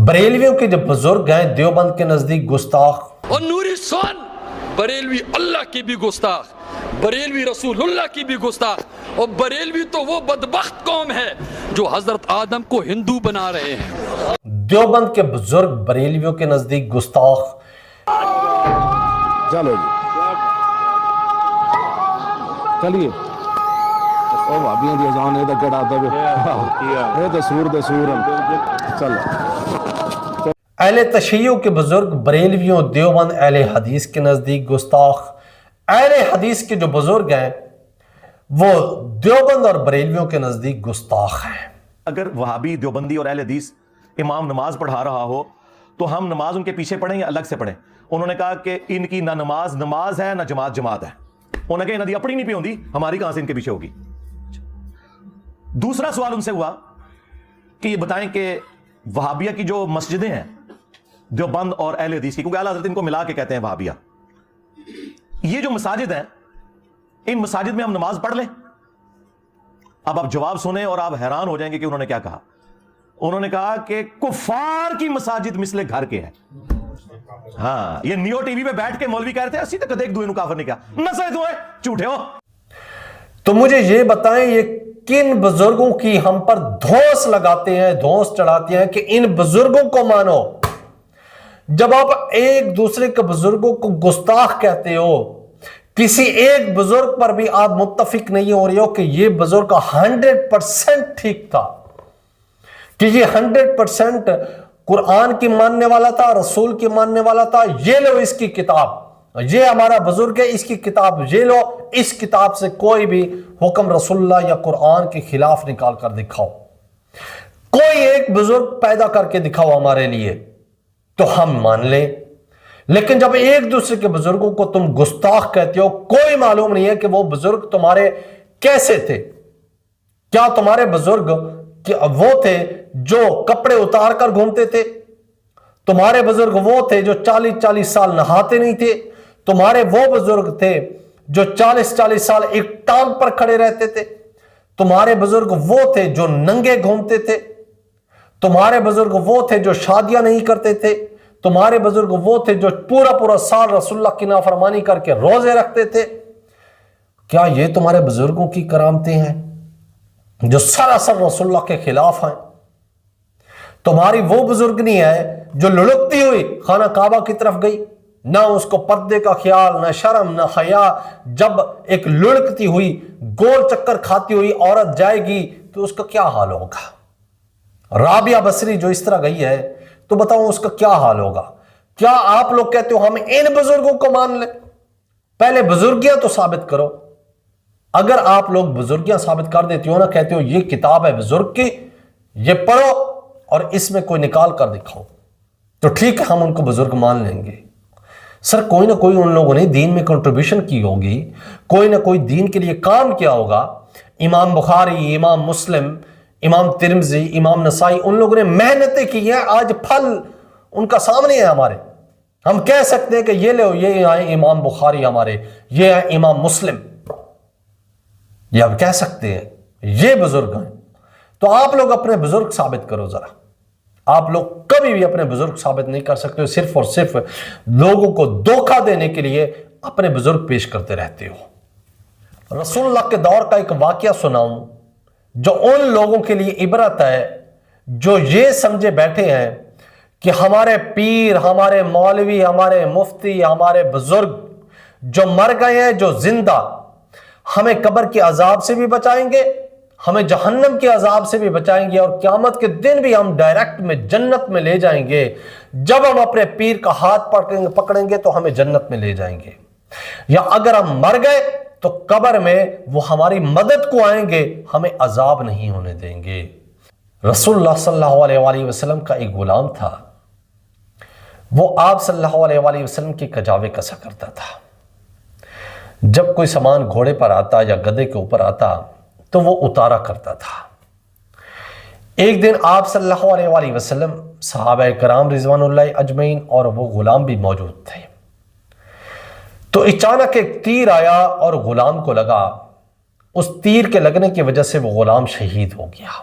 بریلویوں کے جو بزرگ ہیں دیوبند کے نزدیک گستاخ، اور نوری سون بریلوی اللہ کی بھی گستاخ، بریلوی رسول اللہ کی بھی گستاخ، اور بریلوی تو وہ بدبخت قوم ہے جو حضرت آدم کو ہندو بنا رہے ہیں۔ دیوبند کے بزرگ بریلویوں کے نزدیک گستاخ۔ چلو جی چلیے او بھابیاں دی اذان اے تے کیڑا دے اے تے سور دے سور چلو۔ اہل تشیع کے بزرگ بریلویوں دیوبند اہل حدیث کے نزدیک گستاخ۔ اہل حدیث کے جو بزرگ ہیں وہ دیوبند اور بریلویوں کے نزدیک گستاخ ہیں۔ اگر وہابی دیوبندی اور اہل حدیث امام نماز پڑھا رہا ہو تو ہم نماز ان کے پیچھے پڑھیں یا الگ سے پڑھیں؟ انہوں نے کہا کہ ان کی نہ نماز نماز ہے نہ جماعت جماعت ہے۔ انہوں نے کہا انہوں نے اپنی نہیں پی ہوندی، ہماری کہاں سے ان کے پیچھے ہوگی؟ دوسرا سوال ان سے ہوا کہ یہ بتائیں کہ وہابیہ کی جو مسجدیں ہیں دیوبند اور اہل حدیث کی، کیونکہ اعلیٰ حضرت ان کو ملا کے کہتے ہیں وہابیہ، یہ جو مساجد ہیں ان مساجد میں ہم نماز پڑھ لیں؟ اب آپ جواب سنیں اور آپ حیران ہو جائیں گے کہ انہوں نے کیا کہا۔ انہوں نے کہا کہ کفار کی مساجد مثل گھر کے ہیں۔ ہاں، یہ نیو ٹی وی پہ بیٹھ کے مولوی کہہ رہے تھے اسی تک ایک دوئے نو کافر نہیں کہا، نسے دوئے جھوٹے ہو۔ تو مجھے یہ بتائیں یہ کن بزرگوں کی ہم پر دھوس لگاتے ہیں، دھوس چڑھاتے ہیں کہ ان بزرگوں کو مانو؟ جب آپ ایک دوسرے کے بزرگوں کو گستاخ کہتے ہو، کسی ایک بزرگ پر بھی آپ متفق نہیں ہو رہے ہو کہ یہ بزرگ 100% ٹھیک تھا، کہ یہ 100% قرآن کی ماننے والا تھا، رسول کی ماننے والا تھا، یہ لو اس کی کتاب، یہ ہمارا بزرگ ہے، اس کی کتاب یہ لو، اس کتاب سے کوئی بھی حکم رسول اللہ یا قرآن کے خلاف نکال کر دکھاؤ، کوئی ایک بزرگ پیدا کر کے دکھاؤ ہمارے لیے تو ہم مان لیں۔ لیکن جب ایک دوسرے کے بزرگوں کو تم گستاخ کہتے ہو، کوئی معلوم نہیں ہے کہ وہ بزرگ تمہارے کیسے تھے۔ کیا تمہارے بزرگ وہ تھے جو کپڑے اتار کر گھومتے تھے؟ تمہارے بزرگ وہ تھے جو 40 سال نہاتے نہیں تھے؟ تمہارے وہ بزرگ تھے جو 40 سال ایک ٹانگ پر کھڑے رہتے تھے؟ تمہارے بزرگ وہ تھے جو ننگے گھومتے تھے؟ تمہارے بزرگ وہ تھے جو شادیاں نہیں کرتے تھے؟ تمہارے بزرگ وہ تھے جو پورا سال رسول اللہ کی نافرمانی کر کے روزے رکھتے تھے؟ کیا یہ تمہارے بزرگوں کی کرامتیں ہیں جو سراسر رسول اللہ کے خلاف ہیں؟ تمہاری وہ بزرگنی ہے جو لڑکتی ہوئی خانہ کعبہ کی طرف گئی، نہ اس کو پردے کا خیال، نہ شرم، نہ حیا۔ جب ایک لڑکتی ہوئی گول چکر کھاتی ہوئی عورت جائے گی تو اس کا کیا حال ہوگا؟ رابعہ بصری جو اس طرح گئی ہے تو بتاؤ اس کا کیا حال ہوگا؟ کیا آپ لوگ کہتے ہو ہم ان بزرگوں کو مان لیں؟ پہلے بزرگیاں تو ثابت کرو۔ اگر آپ لوگ بزرگیاں ثابت کر دیتے ہو نا، کہتے ہو یہ کتاب ہے بزرگ کی، یہ پڑھو اور اس میں کوئی نکال کر دکھاؤ، تو ٹھیک ہے ہم ان کو بزرگ مان لیں گے۔ سر کوئی نہ کوئی ان لوگوں نے دین میں کنٹریبیوشن کی ہوگی، کوئی نہ کوئی دین کے لیے کام کیا ہوگا۔ امام بخاری، امام مسلم، امام ترمذی، امام نسائی، ان لوگوں نے محنتیں کی ہیں، آج پھل ان کا سامنے ہے ہمارے۔ ہم کہہ سکتے ہیں کہ یہ لو، یہ آئے امام بخاری ہمارے، یہ ہے امام مسلم، یہ آپ کہہ سکتے ہیں یہ بزرگ ہیں۔ تو آپ لوگ اپنے بزرگ ثابت کرو ذرا۔ آپ لوگ کبھی بھی اپنے بزرگ ثابت نہیں کر سکتے ہو، صرف اور صرف لوگوں کو دھوکہ دینے کے لیے اپنے بزرگ پیش کرتے رہتے ہو۔ رسول اللہ کے دور کا ایک واقعہ سناؤں جو ان لوگوں کے لیے عبرت ہے جو یہ سمجھے بیٹھے ہیں کہ ہمارے پیر، ہمارے مولوی، ہمارے مفتی، ہمارے بزرگ جو مر گئے ہیں، جو زندہ، ہمیں قبر کے عذاب سے بھی بچائیں گے، ہمیں جہنم کے عذاب سے بھی بچائیں گے، اور قیامت کے دن بھی ہم ڈائریکٹ میں جنت میں لے جائیں گے۔ جب ہم اپنے پیر کا ہاتھ پکڑیں گے تو ہمیں جنت میں لے جائیں گے، یا اگر ہم مر گئے تو قبر میں وہ ہماری مدد کو آئیں گے، ہمیں عذاب نہیں ہونے دیں گے۔ رسول اللہ صلی اللہ علیہ وآلہ وسلم کا ایک غلام تھا، وہ آپ صلی اللہ علیہ وآلہ وسلم کی کجاوے کسا کرتا تھا۔ جب کوئی سامان گھوڑے پر آتا یا گدھے کے اوپر آتا تو وہ اتارا کرتا تھا۔ ایک دن آپ صلی اللہ علیہ وآلہ وسلم، صحابہ کرام رضوان اللہ اجمعین اور وہ غلام بھی موجود تھے، تو اچانک ایک تیر آیا اور غلام کو لگا۔ اس تیر کے لگنے کی وجہ سے وہ غلام شہید ہو گیا۔